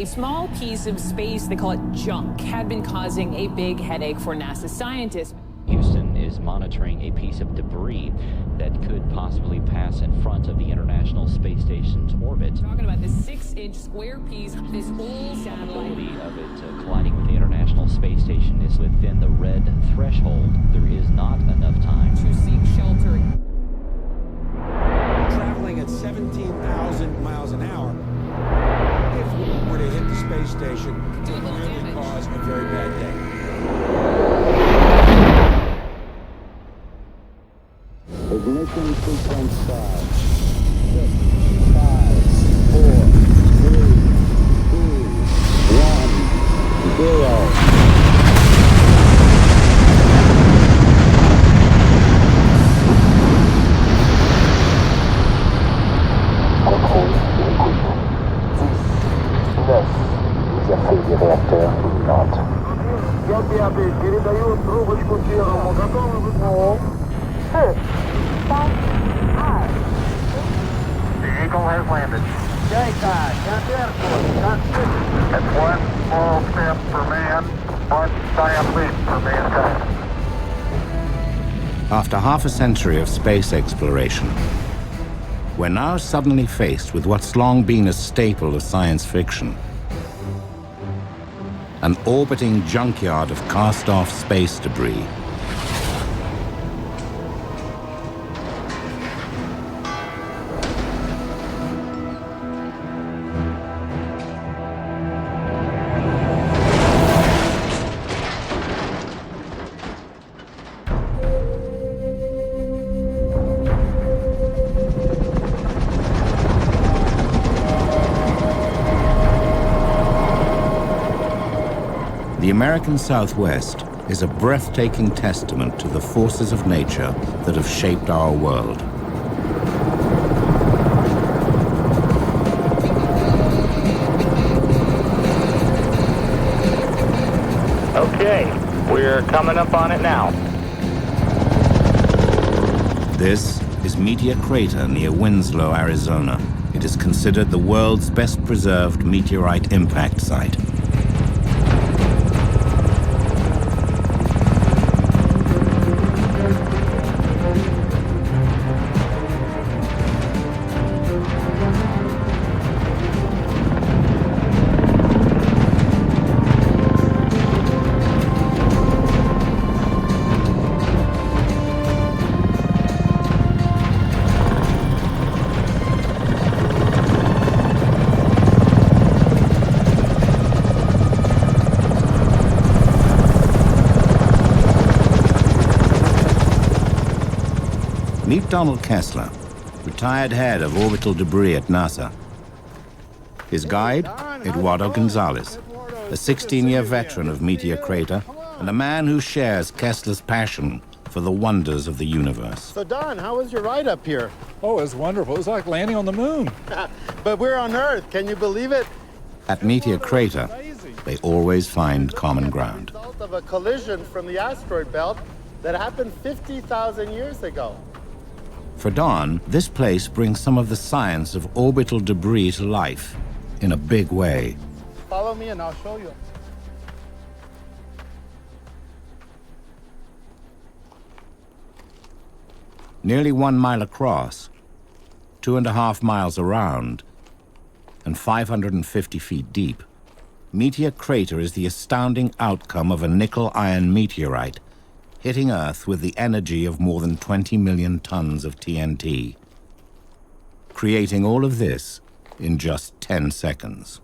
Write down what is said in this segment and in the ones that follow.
A small piece of space, they call it junk, had been causing a big headache for NASA scientists. Houston is monitoring a piece of debris that could possibly pass in front of the International Space Station's orbit. Talking about this 6-inch square piece, this old satellite. The probability of it colliding with the International Space Station is within the red threshold. There is not enough time to seek shelter. Traveling at 17,000 miles an hour, if we were to hit the space station, it would really cause a very bad day. Ignition sequence start. 6, 5, 4, 3, 2, 1, 0. Реактор not. Я передаю трубочку первому. Готовы вы? The Eagle has landed. That's one small step for man, one giant leap for mankind. After half a century of space exploration, we're now suddenly faced with what's long been a staple of science fiction. An orbiting junkyard of cast-off space debris. The American Southwest is a breathtaking testament to the forces of nature that have shaped our world. Okay, we're coming up on it now. This is Meteor Crater near Winslow, Arizona. It is considered the world's best preserved meteorite impact site. Meet Donald Kessler, retired head of orbital debris at NASA. His guide, Eduardo Gonzalez, a 16-year veteran of Meteor Crater and a man who shares Kessler's passion for the wonders of the universe. So Don, how was your ride up here? Oh, it was wonderful. It was like landing on the moon. But we're on Earth. Can you believe it? At Meteor Crater, they always find common ground. The result of a collision from the asteroid belt that happened 50,000 years ago. For Don, this place brings some of the science of orbital debris to life in a big way. Follow me and I'll show you. Nearly 1 mile across, 2.5 miles around, and 550 feet deep, Meteor Crater is the astounding outcome of a nickel-iron meteorite hitting Earth with the energy of more than 20 million tons of TNT, creating all of this in just 10 seconds.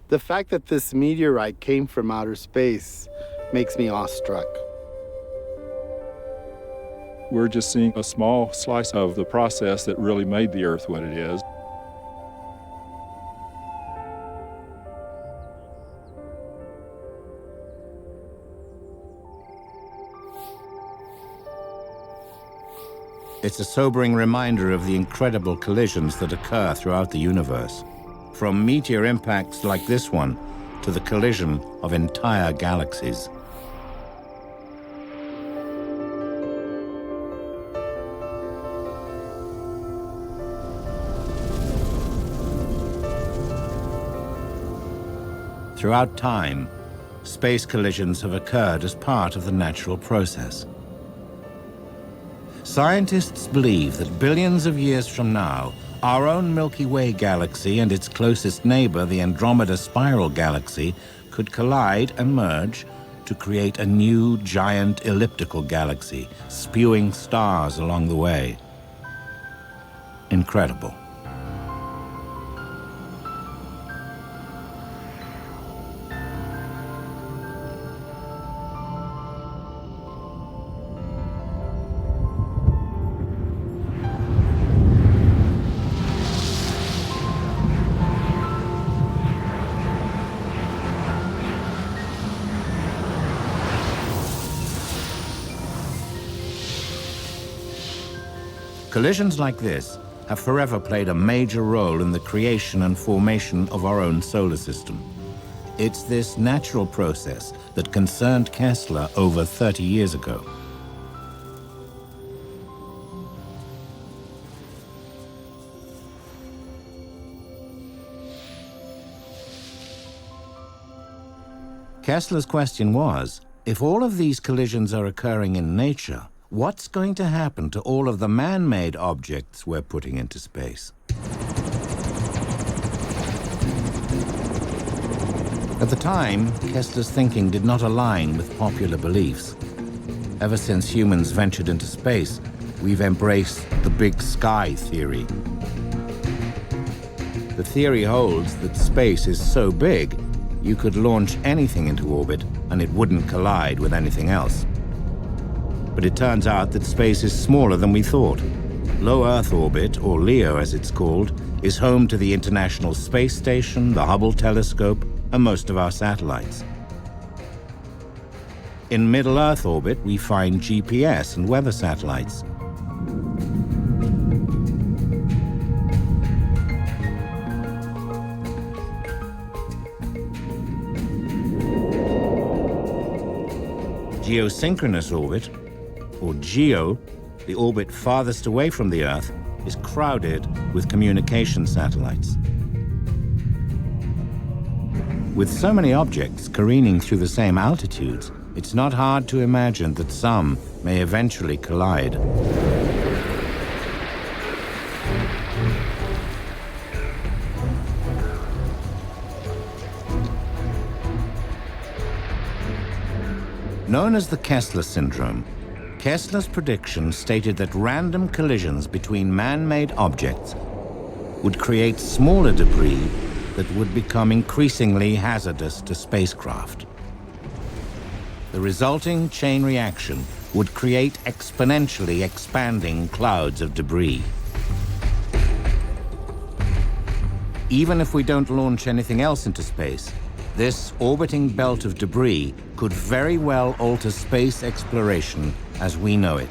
The fact that this meteorite came from outer space makes me awestruck. We're just seeing a small slice of the process that really made the Earth what it is. It's a sobering reminder of the incredible collisions that occur throughout the universe, from meteor impacts like this one to the collision of entire galaxies. Throughout time, space collisions have occurred as part of the natural process. Scientists believe that billions of years from now, our own Milky Way galaxy and its closest neighbor, the Andromeda Spiral Galaxy, could collide and merge to create a new giant elliptical galaxy, spewing stars along the way. Incredible. Collisions like this have forever played a major role in the creation and formation of our own solar system. It's this natural process that concerned Kessler over 30 years ago. Kessler's question was, if all of these collisions are occurring in nature, what's going to happen to all of the man-made objects we're putting into space? At the time, Kessler's thinking did not align with popular beliefs. Ever since humans ventured into space, we've embraced the big sky theory. The theory holds that space is so big, you could launch anything into orbit and it wouldn't collide with anything else. But it turns out that space is smaller than we thought. Low Earth orbit, or LEO as it's called, is home to the International Space Station, the Hubble telescope, and most of our satellites. In middle Earth orbit, we find GPS and weather satellites. Geosynchronous orbit, or GEO, the orbit farthest away from the Earth, is crowded with communication satellites. With so many objects careening through the same altitudes, it's not hard to imagine that some may eventually collide. Known as the Kessler syndrome, Kessler's prediction stated that random collisions between man-made objects would create smaller debris that would become increasingly hazardous to spacecraft. The resulting chain reaction would create exponentially expanding clouds of debris. Even if we don't launch anything else into space, this orbiting belt of debris could very well alter space exploration as we know it.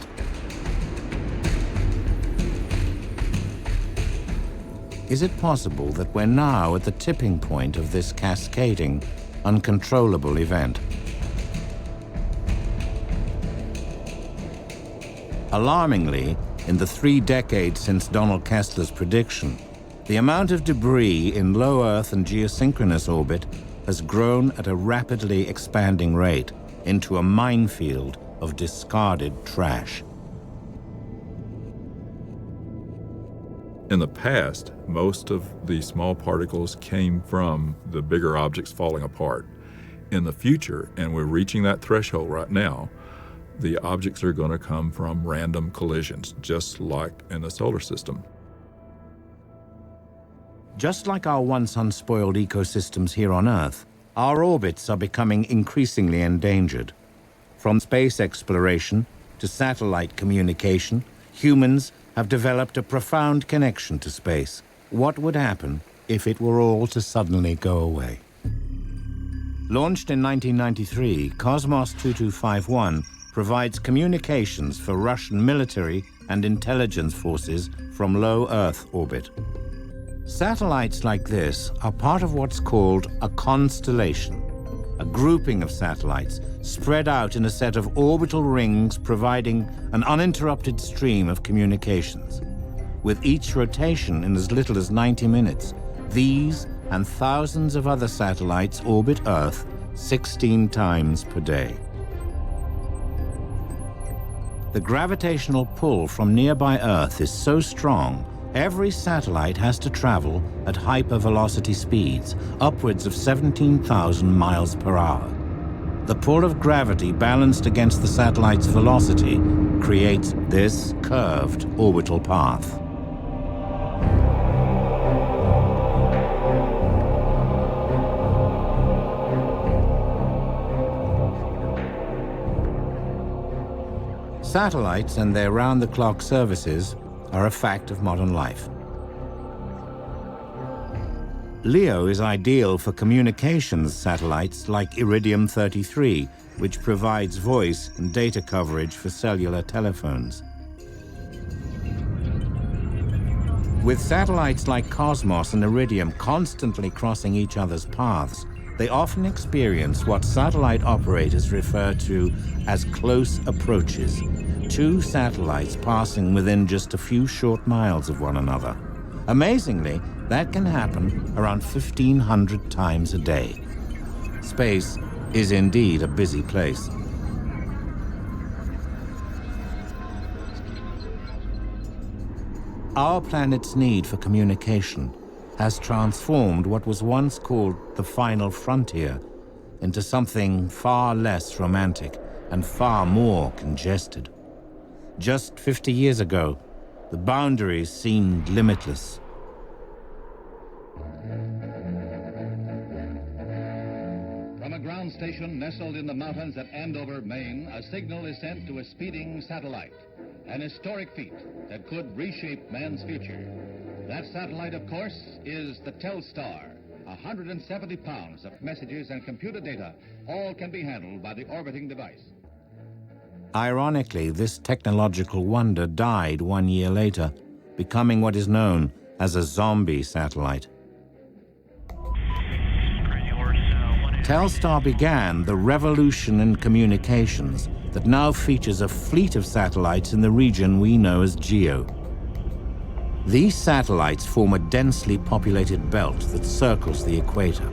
Is it possible that we're now at the tipping point of this cascading, uncontrollable event? Alarmingly, in the 3 decades since Donald Kessler's prediction, the amount of debris in low Earth and geosynchronous orbit has grown at a rapidly expanding rate into a minefield of discarded trash. In the past, most of the small particles came from the bigger objects falling apart. In the future, and we're reaching that threshold right now, the objects are going to come from random collisions, just like in the solar system. Just like our once unspoiled ecosystems here on Earth, our orbits are becoming increasingly endangered. From space exploration to satellite communication, humans have developed a profound connection to space. What would happen if it were all to suddenly go away? Launched in 1993, Cosmos 2251 provides communications for Russian military and intelligence forces from low Earth orbit. Satellites like this are part of what's called a constellation, a grouping of satellites spread out in a set of orbital rings providing an uninterrupted stream of communications. With each rotation in as little as 90 minutes, these and thousands of other satellites orbit Earth 16 times per day. The gravitational pull from nearby Earth is so strong, every satellite has to travel at hypervelocity speeds, upwards of 17,000 miles per hour. The pull of gravity balanced against the satellite's velocity creates this curved orbital path. Satellites and their round-the-clock services are a fact of modern life. LEO is ideal for communications satellites like Iridium 33, which provides voice and data coverage for cellular telephones. With satellites like Cosmos and Iridium constantly crossing each other's paths, they often experience what satellite operators refer to as close approaches, two satellites passing within just a few short miles of one another. Amazingly, that can happen around 1,500 times a day. Space is indeed a busy place. Our planet's need for communication has transformed what was once called the final frontier into something far less romantic and far more congested. Just 50 years ago, the boundaries seemed limitless. From a ground station nestled in the mountains at Andover, Maine, a signal is sent to a speeding satellite, an historic feat that could reshape man's future. That satellite, of course, is the Telstar. 170 pounds of messages and computer data, all can be handled by the orbiting device. Ironically, this technological wonder died 1 year later, becoming what is known as a zombie satellite. Telstar began the revolution in communications that now features a fleet of satellites in the region we know as GEO. These satellites form a densely populated belt that circles the equator.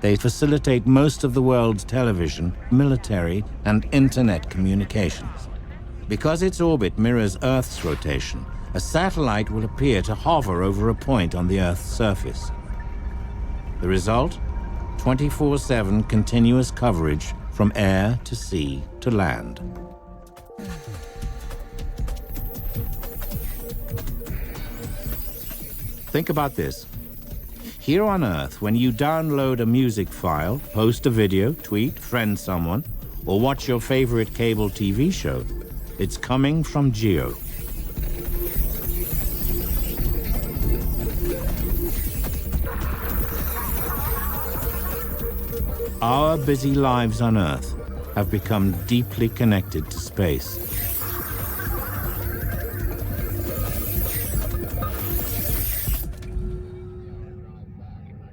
They facilitate most of the world's television, military, and internet communications. Because its orbit mirrors Earth's rotation, a satellite will appear to hover over a point on the Earth's surface. The result? 24/7 continuous coverage from air to sea to land. Think about this. Here on Earth, when you download a music file, post a video, tweet, friend someone, or watch your favorite cable TV show, it's coming from GEO. Our busy lives on Earth have become deeply connected to space.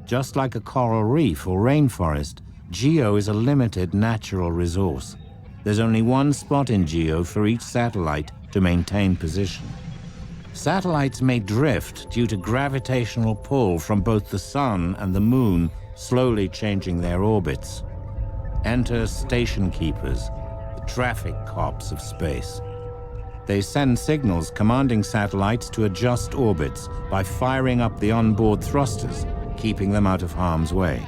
Just like a coral reef or rainforest, GEO is a limited natural resource. There's only one spot in GEO for each satellite to maintain position. Satellites may drift due to gravitational pull from both the sun and the moon, slowly changing their orbits. Enter station keepers, the traffic cops of space. They send signals commanding satellites to adjust orbits by firing up the onboard thrusters, keeping them out of harm's way.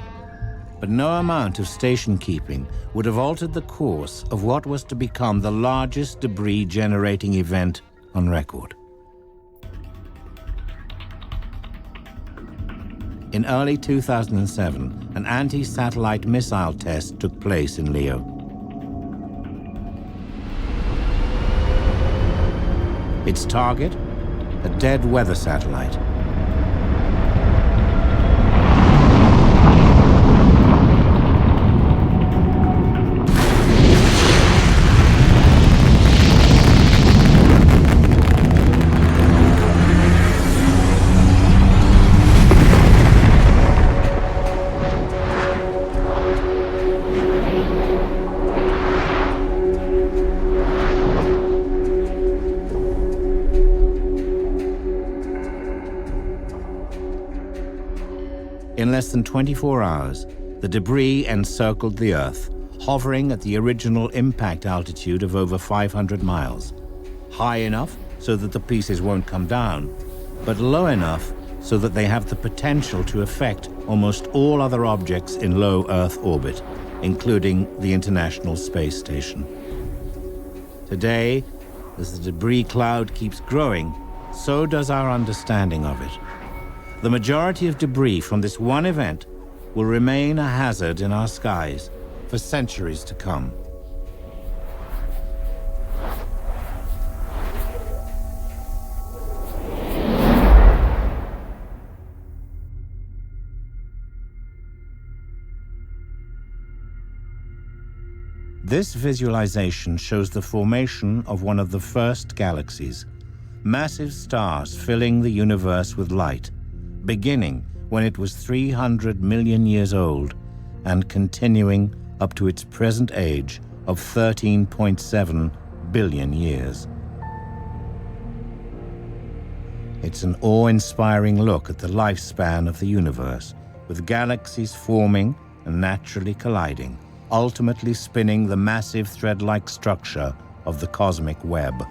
but no amount of station keeping would have altered the course of what was to become the largest debris-generating event on record. In early 2007, an anti-satellite missile test took place in Leo. Its target, a dead weather satellite. In less than 24 hours, the debris encircled the Earth, hovering at the original impact altitude of over 500 miles. High enough so that the pieces won't come down, but low enough so that they have the potential to affect almost all other objects in low Earth orbit, including the International Space Station. Today, as the debris cloud keeps growing, so does our understanding of it. The majority of debris from this one event will remain a hazard in our skies for centuries to come. This visualization shows the formation of one of the first galaxies, massive stars filling the universe with light, beginning when it was 300 million years old and continuing up to its present age of 13.7 billion years. It's an awe-inspiring look at the lifespan of the universe, with galaxies forming and naturally colliding, ultimately spinning the massive thread-like structure of the cosmic web.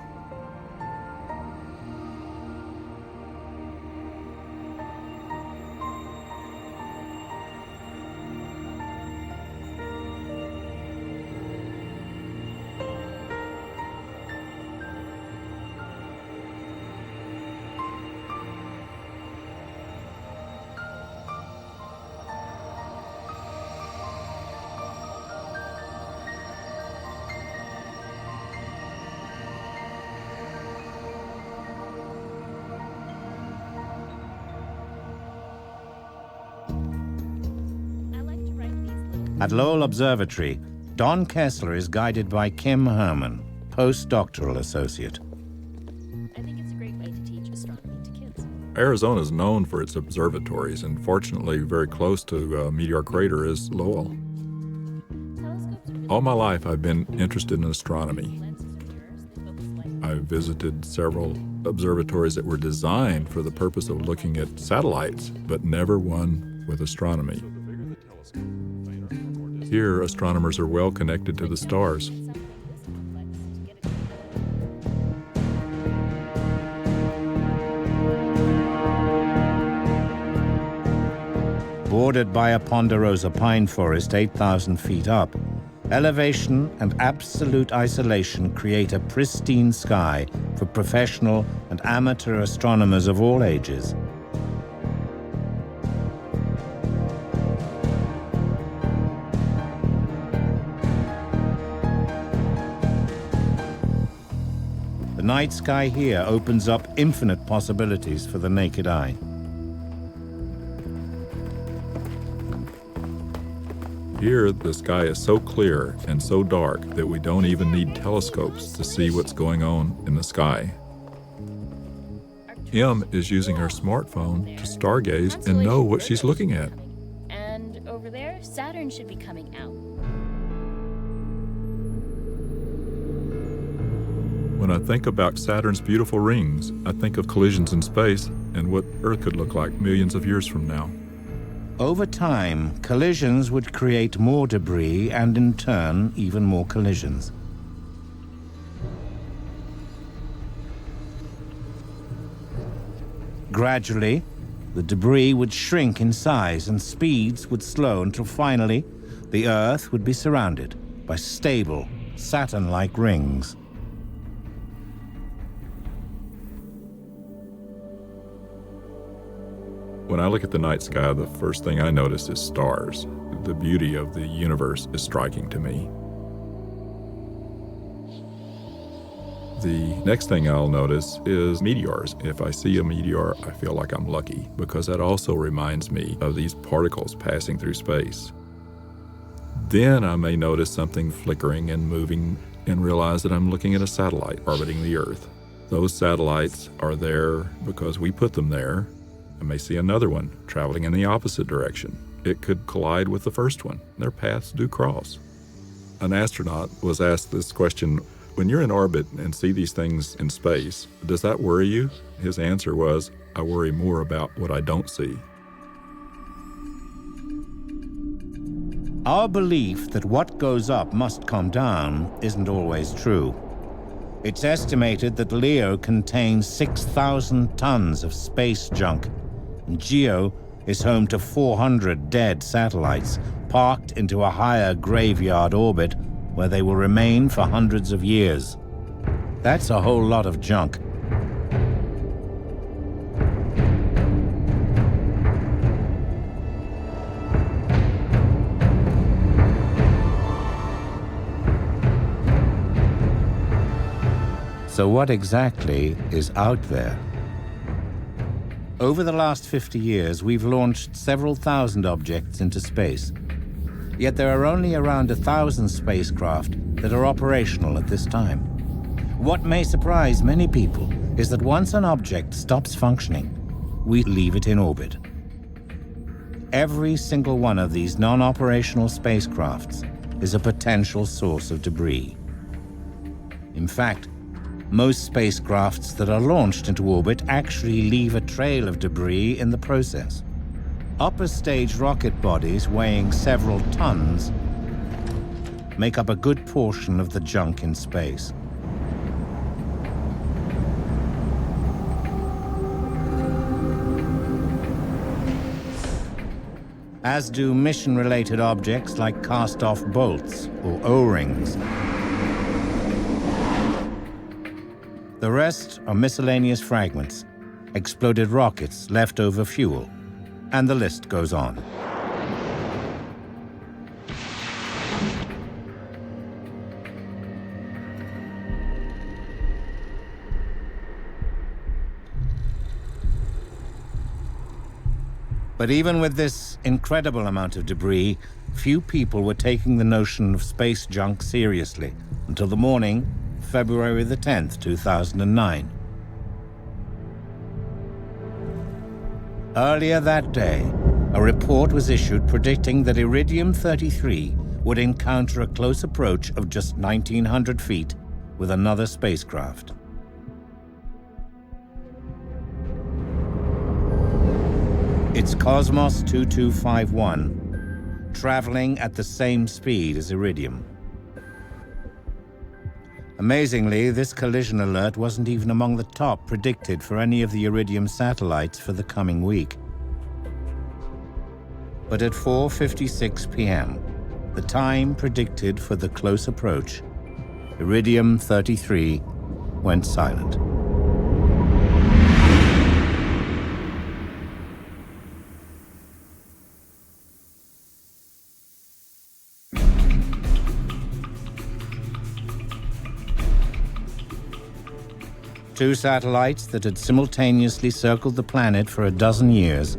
At Lowell Observatory, Don Kessler is guided by Kim Herman, postdoctoral associate. I think it's a great way to teach astronomy to kids. Arizona is known for its observatories, and fortunately very close to Meteor Crater is Lowell. All my life I've been interested in astronomy. I've visited several observatories that were designed for the purpose of looking at satellites, but never one with astronomy. Here, astronomers are well connected to the stars. Bordered by a ponderosa pine forest 8,000 feet up, elevation and absolute isolation create a pristine sky for professional and amateur astronomers of all ages. The night sky here opens up infinite possibilities for the naked eye. Here, the sky is so clear and so dark that we don't even need telescopes to see what's going on in the sky. Em is using her smartphone to stargaze and know what she's looking at. And over there, Saturn should be coming out. When I think about Saturn's beautiful rings, I think of collisions in space and what Earth could look like millions of years from now. Over time, collisions would create more debris and, in turn, even more collisions. Gradually, the debris would shrink in size and speeds would slow until finally the Earth would be surrounded by stable, Saturn-like rings. When I look at the night sky, the first thing I notice is stars. The beauty of the universe is striking to me. The next thing I'll notice is meteors. If I see a meteor, I feel like I'm lucky because that also reminds me of these particles passing through space. Then I may notice something flickering and moving and realize that I'm looking at a satellite orbiting the Earth. Those satellites are there because we put them there. I may see another one traveling in the opposite direction. It could collide with the first one. Their paths do cross. An astronaut was asked this question, when you're in orbit and see these things in space, does that worry you? His answer was, I worry more about what I don't see. Our belief that what goes up must come down isn't always true. It's estimated that LEO contains 6,000 tons of space junk, and GEO is home to 400 dead satellites parked into a higher graveyard orbit where they will remain for hundreds of years. That's a whole lot of junk. So what exactly is out there? Over the last 50 years, we've launched several thousand objects into space. Yet there are only around 1,000 spacecraft that are operational at this time. What may surprise many people is that once an object stops functioning, we leave it in orbit. Every single one of these non-operational spacecrafts is a potential source of debris. In fact, most spacecrafts that are launched into orbit actually leave a trail of debris in the process. Upper stage rocket bodies weighing several tons make up a good portion of the junk in space. As do mission-related objects like cast-off bolts or O-rings. The rest are miscellaneous fragments, exploded rockets, leftover fuel, and the list goes on. But even with this incredible amount of debris, few people were taking the notion of space junk seriously until the morning, February the 10th, 2009. Earlier that day, a report was issued predicting that Iridium-33 would encounter a close approach of just 1,900 feet with another spacecraft. It's Cosmos 2251, traveling at the same speed as Iridium. Amazingly, this collision alert wasn't even among the top predicted for any of the Iridium satellites for the coming week. But at 4:56 p.m., the time predicted for the close approach, Iridium-33 went silent. Two satellites that had simultaneously circled the planet for a dozen years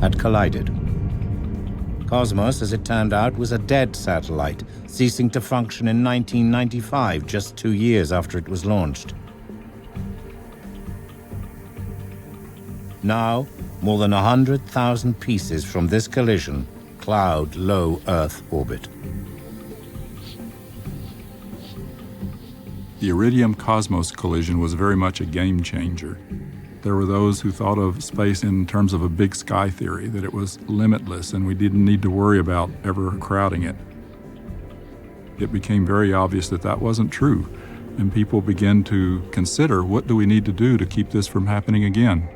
had collided. Cosmos, as it turned out, was a dead satellite, ceasing to function in 1995, just 2 years after it was launched. Now, more than 100,000 pieces from this collision cloud low Earth orbit. The Iridium-Cosmos collision was very much a game changer. There were those who thought of space in terms of a big sky theory, that it was limitless and we didn't need to worry about ever crowding it. It became very obvious that that wasn't true, and people began to consider, what do we need to do to keep this from happening again?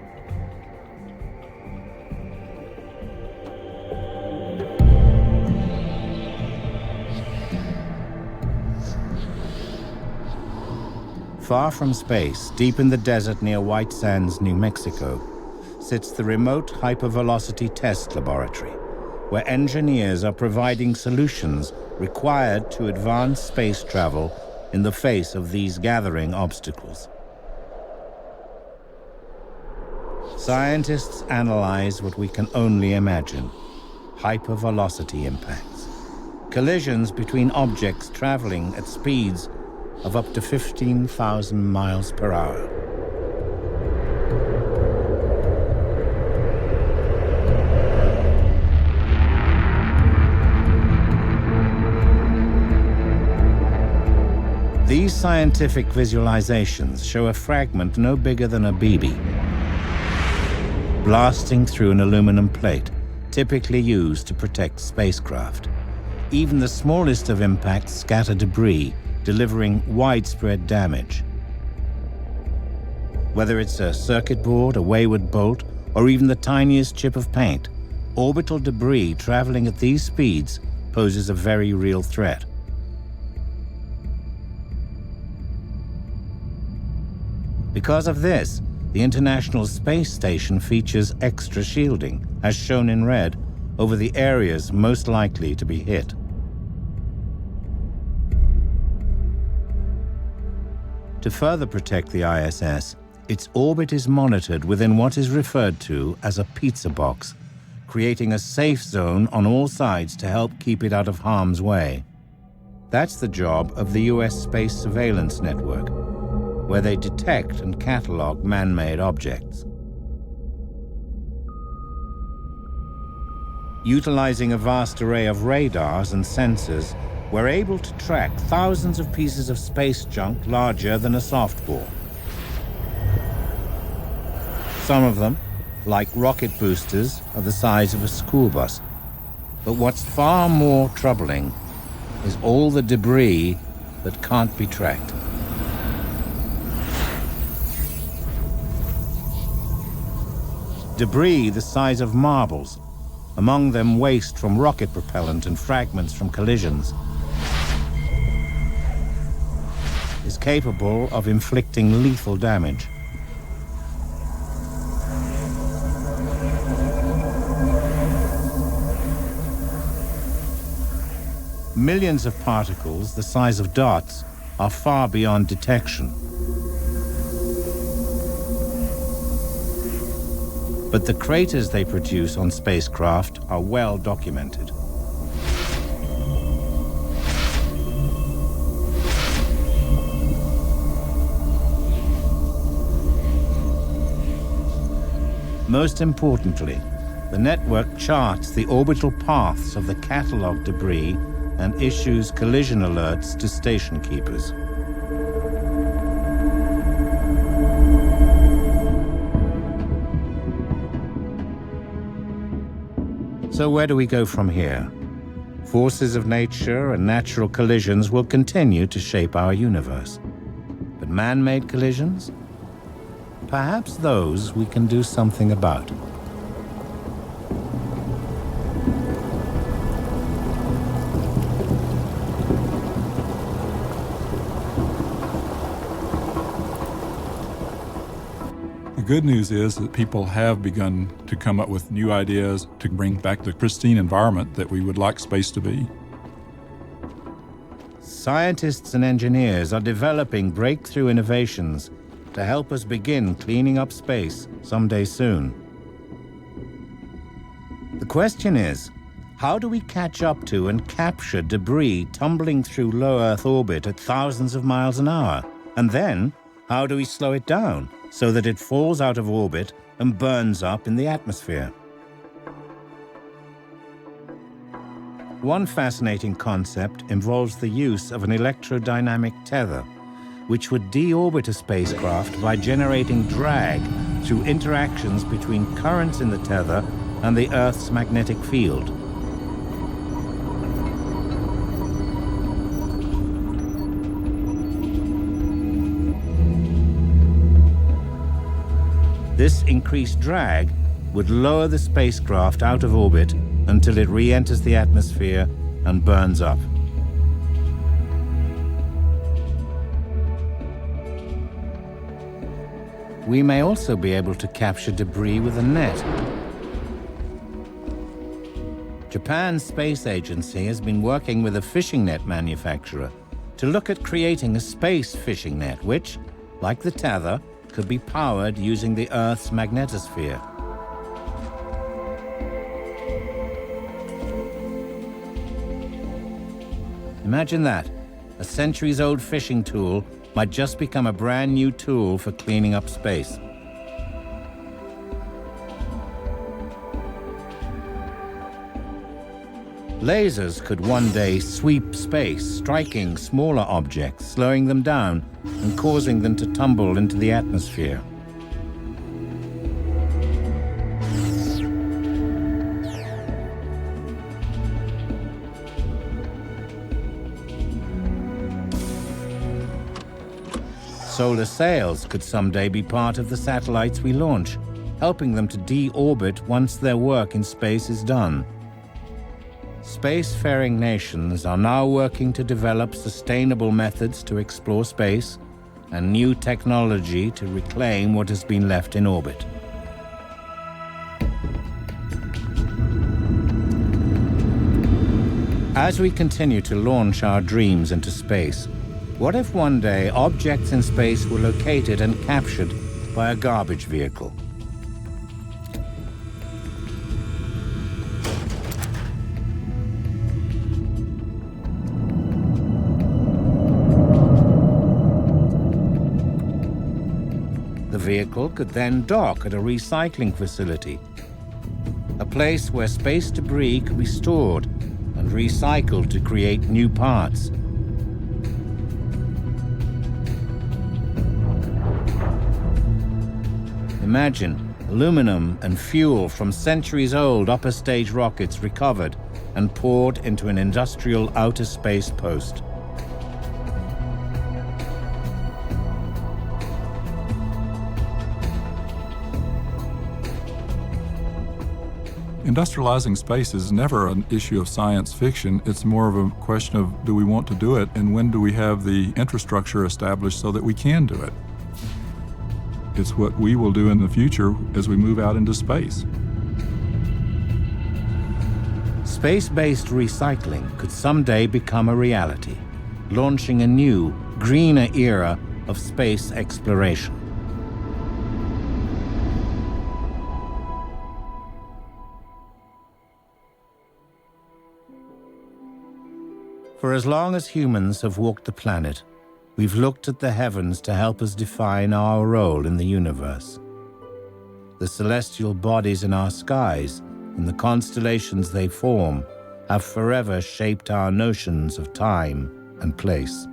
Far from space, deep in the desert near White Sands, New Mexico, sits the remote hypervelocity test laboratory, where engineers are providing solutions required to advance space travel in the face of these gathering obstacles. Scientists analyze what we can only imagine: hypervelocity impacts, collisions between objects traveling at speeds of up to 15,000 miles per hour. These scientific visualizations show a fragment no bigger than a BB, blasting through an aluminum plate, typically used to protect spacecraft. Even the smallest of impacts scatter debris, delivering widespread damage. Whether it's a circuit board, a wayward bolt, or even the tiniest chip of paint, orbital debris traveling at these speeds poses a very real threat. Because of this, the International Space Station features extra shielding, as shown in red, over the areas most likely to be hit. To further protect the ISS, its orbit is monitored within what is referred to as a pizza box, creating a safe zone on all sides to help keep it out of harm's way. That's the job of the US Space Surveillance Network, where they detect and catalog man-made objects. Utilizing a vast array of radars and sensors, we're able to track thousands of pieces of space junk larger than a softball. Some of them, like rocket boosters, are the size of a school bus. But what's far more troubling is all the debris that can't be tracked. Debris the size of marbles, among them waste from rocket propellant and fragments from collisions, is capable of inflicting lethal damage. Millions of particles the size of dots are far beyond detection. But the craters they produce on spacecraft are well documented. Most importantly, the network charts the orbital paths of the catalog debris and issues collision alerts to station keepers. So where do we go from here? Forces of nature and natural collisions will continue to shape our universe. But man-made collisions? Perhaps those we can do something about. The good news is that people have begun to come up with new ideas to bring back the pristine environment that we would like space to be. Scientists and engineers are developing breakthrough innovations to help us begin cleaning up space someday soon. The question is, how do we catch up to and capture debris tumbling through low Earth orbit at thousands of miles an hour? And then, how do we slow it down so that it falls out of orbit and burns up in the atmosphere? One fascinating concept involves the use of an electrodynamic tether, which would deorbit a spacecraft by generating drag through interactions between currents in the tether and the Earth's magnetic field. This increased drag would lower the spacecraft out of orbit until it re-enters the atmosphere and burns up. we may also be able to capture debris with a net. Japan's space agency has been working with a fishing net manufacturer to look at creating a space fishing net which, like the tether, could be powered using the Earth's magnetosphere. Imagine that. A centuries-old fishing tool might just become a brand new tool for cleaning up space. Lasers could one day sweep space, striking smaller objects, slowing them down, and causing them to tumble into the atmosphere. Solar sails could someday be part of the satellites we launch, helping them to deorbit once their work in space is done. Spacefaring nations are now working to develop sustainable methods to explore space and new technology to reclaim what has been left in orbit. As we continue to launch our dreams into space, what if one day objects in space were located and captured by a garbage vehicle? The vehicle could then dock at a recycling facility, a place where space debris could be stored and recycled to create new parts. Imagine aluminum and fuel from centuries-old upper-stage rockets recovered and poured into an industrial outer space post. Industrializing space is never an issue of science fiction. It's more of a question of, do we want to do it, and when do we have the infrastructure established so that we can do it? It's what we will do in the future as we move out into space. Space-based recycling could someday become a reality, launching a new, greener era of space exploration. For as long as humans have walked the planet, we've looked at the heavens to help us define our role in the universe. The celestial bodies in our skies and the constellations they form have forever shaped our notions of time and place.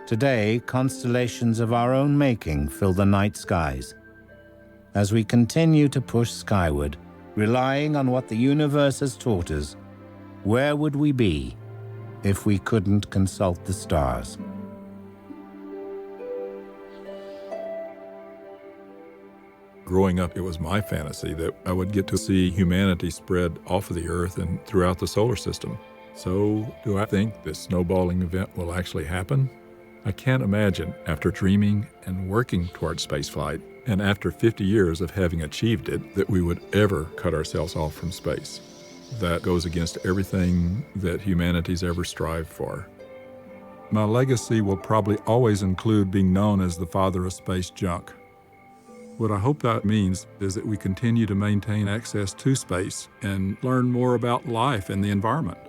Today, constellations of our own making fill the night skies. As we continue to push skyward, relying on what the universe has taught us, where would we be if we couldn't consult the stars? Growing up, it was my fantasy that I would get to see humanity spread off of the Earth and throughout the solar system. So, do I think this snowballing event will actually happen? I can't imagine, after dreaming and working towards spaceflight, and after 50 years of having achieved it, that we would ever cut ourselves off from space. That goes against everything that humanity's ever strived for. My legacy will probably always include being known as the father of space junk. What I hope that means is that we continue to maintain access to space and learn more about life and the environment.